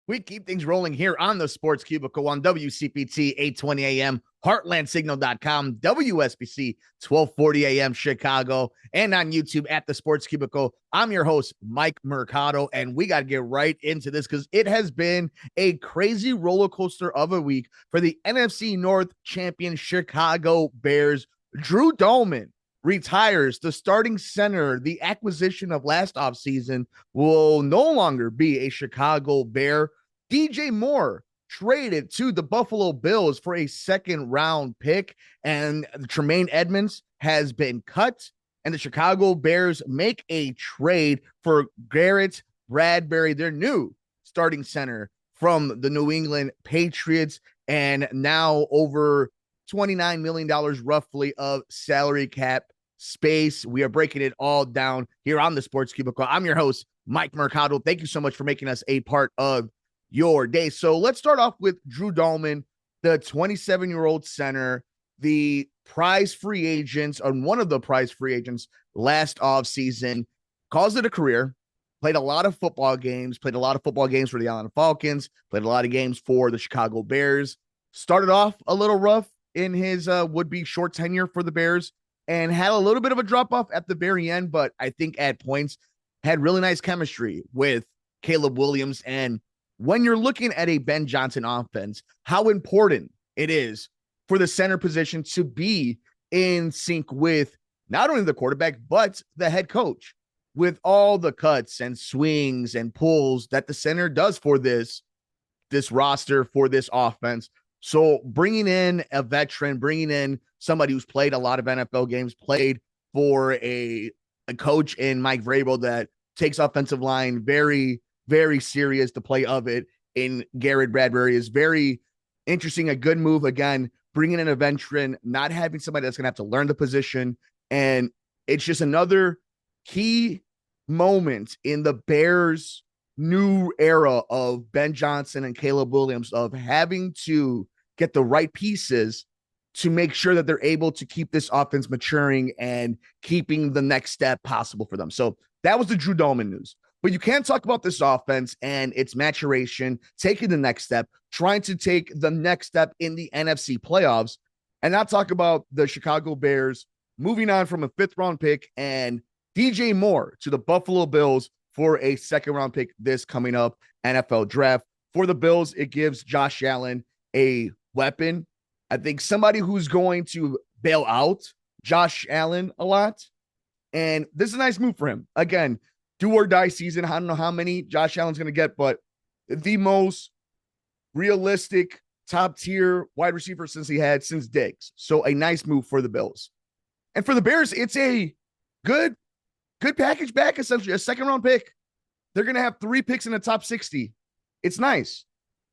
We keep things rolling here on the Sports Cubicle on WCPT 820 AM, HeartlandSignal.com, WSBC 1240 AM Chicago, and on YouTube at the Sports Cubicle. I'm your host, Mike Mercado, and we got to get right into this because it has been a crazy roller coaster of a week for the NFC North champion Chicago Bears. Drew Dalman retires the starting center. The acquisition of last offseason will no longer be a Chicago Bear. DJ Moore traded to the Buffalo Bills for a second-round pick, and Tremaine Edmonds has been cut, and the Chicago Bears make a trade for Garrett Bradbury, their new starting center from the New England Patriots, and now over $29 million roughly of salary cap space. We are breaking it all down here on the Sports Cubicle. I'm your host, Mike Mercado. Thank you so much for making us a part of your day. So let's start off with Drew Dalman, the 27-year-old center, the prize free agents, or one of the prize free agents last offseason, calls it a career, played a lot of football games for the Atlanta Falcons, played a lot of games for the Chicago Bears, started off a little rough in his would-be short tenure for the Bears, and had a little bit of a drop-off at the very end, but I think at points had really nice chemistry with Caleb Williams. And when you're looking at a Ben Johnson offense, how important it is for the center position to be in sync with not only the quarterback, but the head coach, with all the cuts and swings and pulls that the center does for this roster, for this offense. So bringing in a veteran, bringing in somebody who's played a lot of NFL games, played for a coach in Mike Vrabel that takes offensive line very, very serious. The play of it in Garrett Bradbury is very interesting. A good move. Again, bringing in a veteran, not having somebody that's going to have to learn the position. And it's just another key moment in the Bears' new era of Ben Johnson and Caleb Williams, of having to get the right pieces to make sure that they're able to keep this offense maturing and keeping the next step possible for them. So that was the Drew Dalman news. But you can't talk about this offense and its maturation, taking the next step, trying to take the next step in the NFC playoffs, and not talk about the Chicago Bears moving on from a fifth-round pick and DJ Moore to the Buffalo Bills for a second-round pick this coming up NFL draft. For the Bills, it gives Josh Allen a weapon. I think somebody who's going to bail out Josh Allen a lot. And this is a nice move for him. Again, do or die season. I don't know how many Josh Allen's going to get, but the most realistic top tier wide receiver since Diggs. So a nice move for the Bills. And for the Bears, it's a good package back, essentially a second round pick. They're going to have 3 picks in the top 60. It's nice,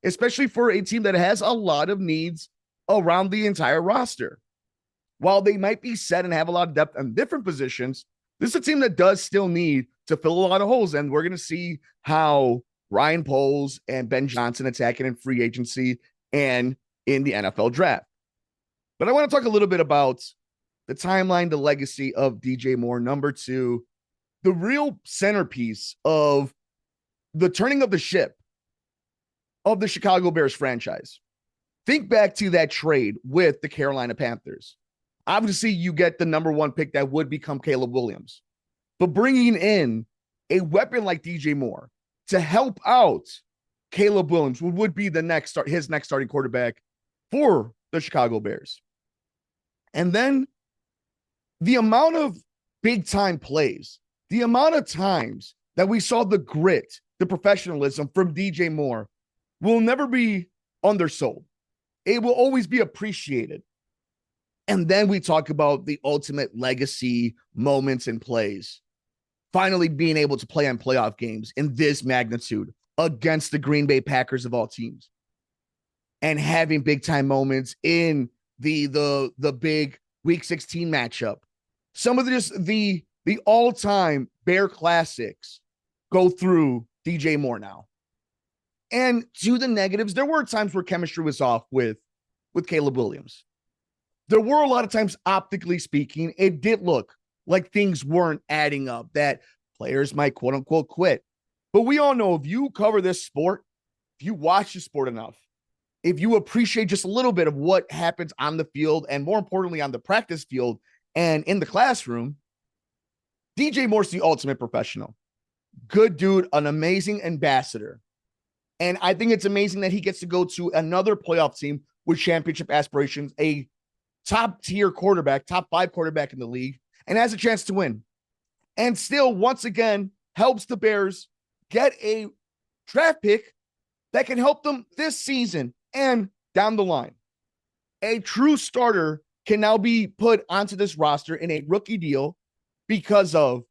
especially for a team that has a lot of needs around the entire roster. While they might be set and have a lot of depth on different positions, this is a team that does still need to fill a lot of holes. And we're going to see how Ryan Poles and Ben Johnson attack it in free agency and in the NFL draft. But I want to talk a little bit about the timeline, the legacy of DJ Moore, number 2, the real centerpiece of the turning of the ship of the Chicago Bears franchise. Think back to that trade with the Carolina Panthers. Obviously, you get the number 1 pick that would become Caleb Williams. But bringing in a weapon like DJ Moore to help out Caleb Williams, who would be his next starting quarterback for the Chicago Bears. And then the amount of big-time plays, the amount of times that we saw the grit, the professionalism from DJ Moore will never be undersold. It will always be appreciated. And then we talk about the ultimate legacy moments and plays. Finally being able to play on playoff games in this magnitude against the Green Bay Packers of all teams. And having big-time moments in the big Week 16 matchup. Some of the all-time Bear classics go through DJ Moore now. And to the negatives, there were times where chemistry was off with Caleb Williams. There were a lot of times, optically speaking, it did look like things weren't adding up, that players might quote unquote quit. But we all know, if you cover this sport, if if you watch the sport enough, if you appreciate just a little bit of what happens on the field and more importantly on the practice field and in the classroom, DJ Moore's the ultimate professional. Good dude, an amazing ambassador. And I think it's amazing that he gets to go to another playoff team with championship aspirations, a top tier quarterback, top 5 quarterback in the league, and has a chance to win. And still, once again, helps the Bears get a draft pick that can help them this season and down the line. A true starter can now be put onto this roster in a rookie deal because of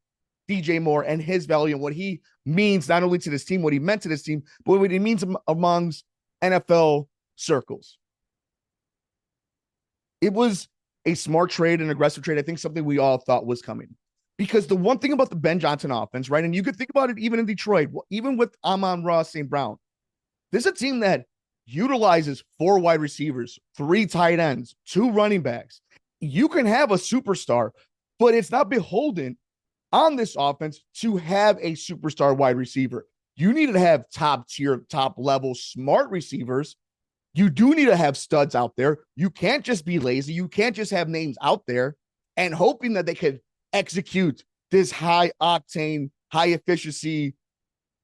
DJ Moore and his value and what he means not only to this team, what he meant to this team, but what he means amongst NFL circles. It was a smart trade, an aggressive trade. I think something we all thought was coming. Because the one thing about the Ben Johnson offense, right, and you could think about it even in Detroit, even with Amon-Ra St. Brown, this is a team that utilizes 4 wide receivers, 3 tight ends, 2 running backs. You can have a superstar, but it's not beholden on this offense to have a superstar wide receiver. You need to have top tier, top level, smart receivers. You do need to have studs out there. You can't just be lazy. You can't just have names out there and hoping that they could execute this high octane, high efficiency,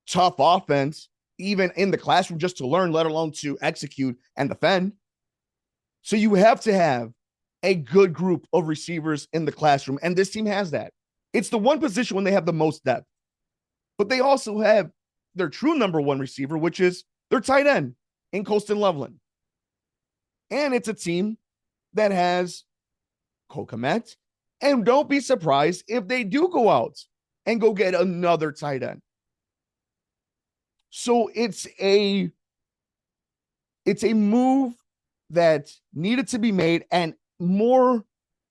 tough offense, even in the classroom just to learn, let alone to execute and defend. So you have to have a good group of receivers in the classroom. And this team has that. It's the one position when they have the most depth, but they also have their true number 1 receiver, which is their tight end in Colston Loveland. And it's a team that has Cole Kmet. And don't be surprised if they do go out and go get another tight end. So it's a move that needed to be made and more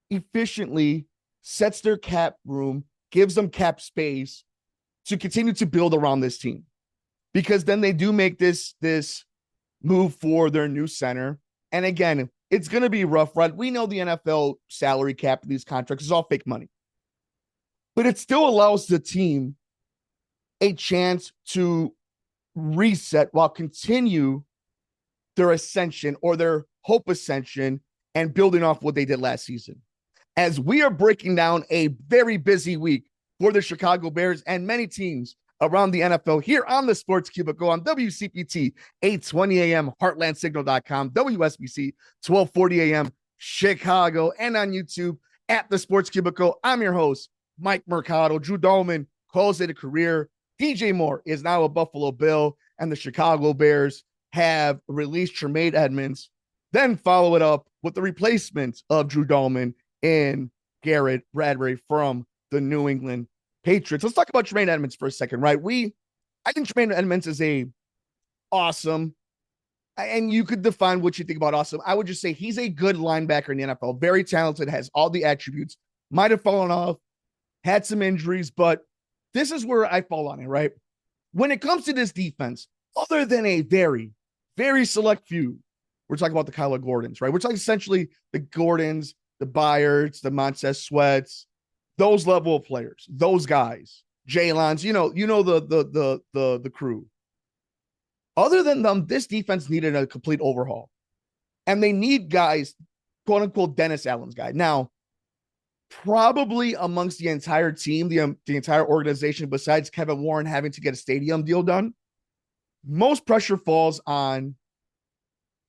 efficiently sets their cap room, gives them cap space to continue to build around this team. Because then they do make this move for their new center. And again, it's going to be rough, right? We know the NFL salary cap, these contracts is all fake money. But it still allows the team a chance to reset while continue their ascension or their hope ascension and building off what they did last season. As we are breaking down a very busy week for the Chicago Bears and many teams around the NFL here on the Sports Cubicle on WCPT 820 AM, heartlandsignal.com, WSBC 1240 AM, Chicago, and on YouTube at the Sports Cubicle. I'm your host, Mike Mercado. Drew Dalman calls it a career. DJ Moore is now a Buffalo Bill, and the Chicago Bears have released Tremaine Edmonds, then follow it up with the replacement of Drew Dalman in Garrett Bradbury from the New England Patriots. Let's talk about Tremaine Edmonds for a second, right? I think Tremaine Edmonds is a awesome, and you could define what you think about awesome. I would just say he's a good linebacker in the NFL, very talented, has all the attributes, might have fallen off, had some injuries, but this is where I fall on it, right? When it comes to this defense, other than a very, very select few, we're talking about the Kyler Gordons, right? We're talking essentially the Gordons, the Byards, the Montez Sweats, those level of players, those guys, Jaylons, you know the crew. Other than them, this defense needed a complete overhaul. And they need guys, quote unquote, Dennis Allen's guy. Now, probably amongst the entire team, the entire organization, besides Kevin Warren having to get a stadium deal done, most pressure falls on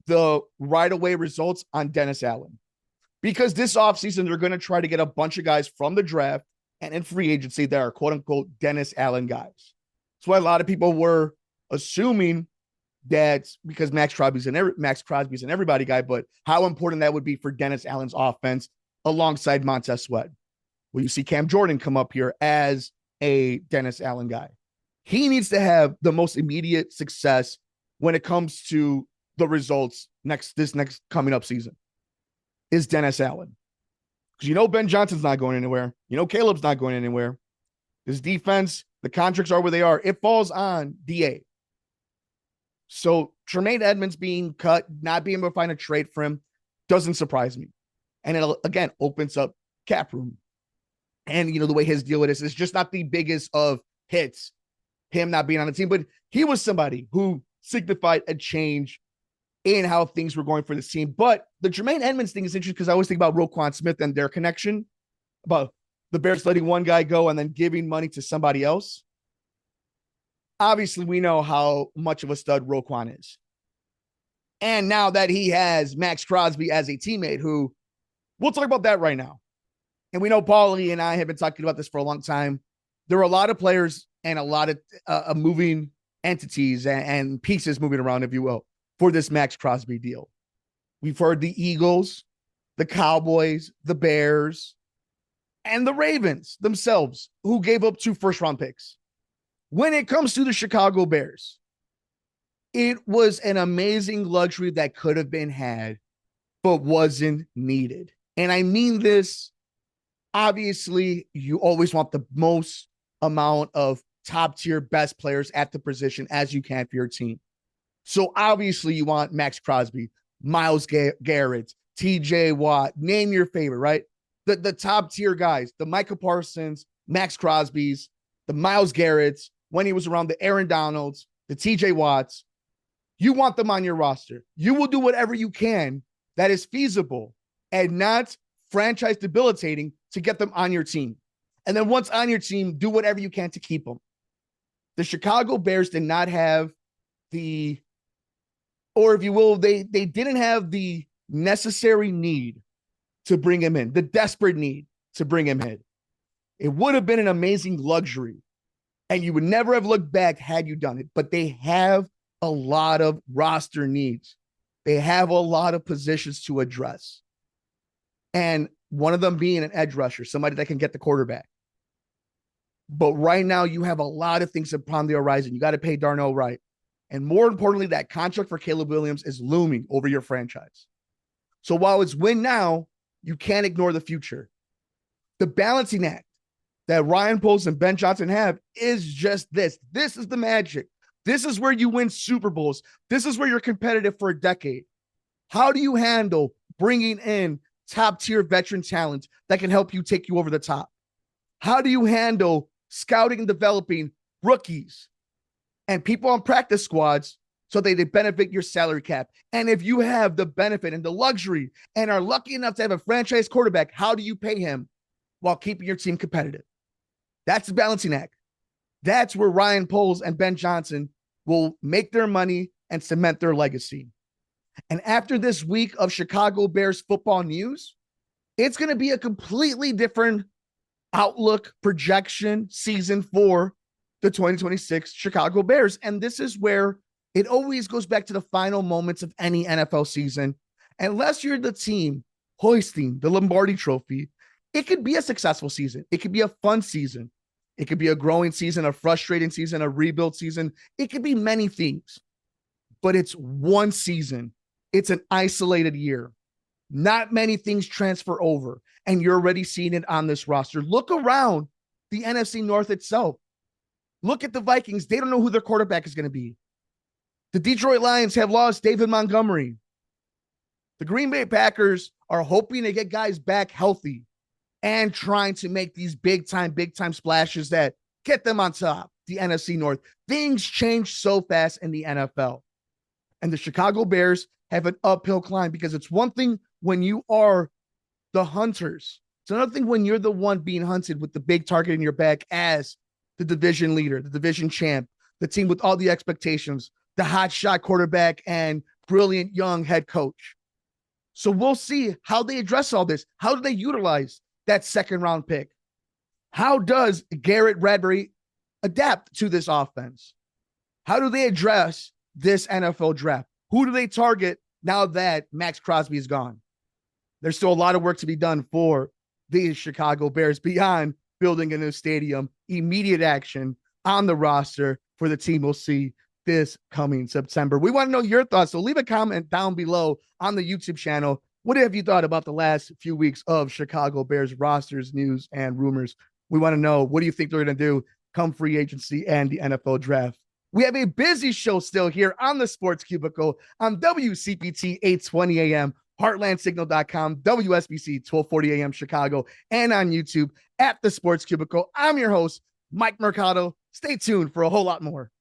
the right away results on Dennis Allen. Because this offseason, they're going to try to get a bunch of guys from the draft and in free agency that are quote unquote Dennis Allen guys. That's why a lot of people were assuming that because Maxx Crosby's an everybody guy, but how important that would be for Dennis Allen's offense alongside Montez Sweat. Well, you see Cam Jordan come up here as a Dennis Allen guy. He needs to have the most immediate success when it comes to the results this next coming up season is Dennis Allen. Because Ben Johnson's not going anywhere. Caleb's not going anywhere. This defense, the contracts are where they are. It falls on DA. So Tremaine Edmonds being cut, not being able to find a trade for him, doesn't surprise me. And it, again, opens up cap room. And, the way his deal with this is just not the biggest of hits, him not being on the team. But he was somebody who signified a change in how things were going for this team. But the Jermaine Edmonds thing is interesting because I always think about Roquan Smith and their connection, about the Bears letting one guy go and then giving money to somebody else. Obviously, we know how much of a stud Roquan is. And now that he has Maxx Crosby as a teammate, who we'll talk about that right now. And we know Paulie and I have been talking about this for a long time. There are a lot of players and a lot of moving entities and pieces moving around, if you will, for this Maxx Crosby deal. We've heard the Eagles, the Cowboys, the Bears, and the Ravens themselves, who gave up 2 first-round picks. When it comes to the Chicago Bears, it was an amazing luxury that could have been had, but wasn't needed. And I mean this, obviously, you always want the most amount of top-tier best players at the position as you can for your team. So obviously you want Maxx Crosby, Myles Garrett, TJ Watt, name your favorite, right? The top tier guys, the Micah Parsons, Maxx Crosby's, the Myles Garrett's, when he was around, the Aaron Donalds, the TJ Watts. You want them on your roster. You will do whatever you can that is feasible and not franchise debilitating to get them on your team. And then once on your team, do whatever you can to keep them. The Chicago Bears did not have or if you will, they didn't have the necessary need to bring him in, the desperate need to bring him in. It would have been an amazing luxury, and you would never have looked back had you done it. But they have a lot of roster needs. They have a lot of positions to address. And one of them being an edge rusher, somebody that can get the quarterback. But right now, you have a lot of things upon the horizon. You got to pay Darnell Wright. And more importantly, that contract for Caleb Williams is looming over your franchise. So while it's win now, you can't ignore the future. The balancing act that Ryan Poles and Ben Johnson have is just this. This is the magic. This is where you win Super Bowls. This is where you're competitive for a decade. How do you handle bringing in top-tier veteran talent that can help you take you over the top? How do you handle scouting and developing rookies and people on practice squads so they benefit your salary cap? And if you have the benefit and the luxury and are lucky enough to have a franchise quarterback, how do you pay him while keeping your team competitive? That's the balancing act. That's where Ryan Poles and Ben Johnson will make their money and cement their legacy. And after this week of Chicago Bears football news, it's going to be a completely different outlook, projection, season for the 2026 Chicago Bears. And this is where it always goes back to the final moments of any NFL season. Unless you're the team hoisting the Lombardi Trophy, it could be a successful season. It could be a fun season. It could be a growing season, a frustrating season, a rebuild season. It could be many things, but it's one season. It's an isolated year. Not many things transfer over, and you're already seeing it on this roster. Look around the NFC North itself. Look at the Vikings. They don't know who their quarterback is going to be. The Detroit Lions have lost David Montgomery. The Green Bay Packers are hoping to get guys back healthy and trying to make these big time splashes that get them on top, the NFC North. Things change so fast in the NFL. And the Chicago Bears have an uphill climb, because it's one thing when you are the hunters. It's another thing when you're the one being hunted with the big target in your back as the division leader, the division champ, the team with all the expectations, the hot shot quarterback and brilliant young head coach. So we'll see how they address all this. How do they utilize that second round pick? How does Garrett Bradbury adapt to this offense? How do they address this NFL draft? Who do they target now that Maxx Crosby is gone? There's still a lot of work to be done for the Chicago Bears beyond building a new stadium. Immediate action on the roster for the team we'll see this coming September. We want to know your thoughts, so leave a comment down below on the YouTube channel. What have you thought about the last few weeks of Chicago Bears rosters, news, and rumors? We want to know, what do you think they're going to do come free agency and the NFL draft? We have a busy show still here on the Sports Cubicle on WCPT 820 AM, heartlandsignal.com, WSBC 1240 AM Chicago, and on YouTube at the Sports Cubicle. I'm your host, Mike Mercado. Stay tuned for a whole lot more.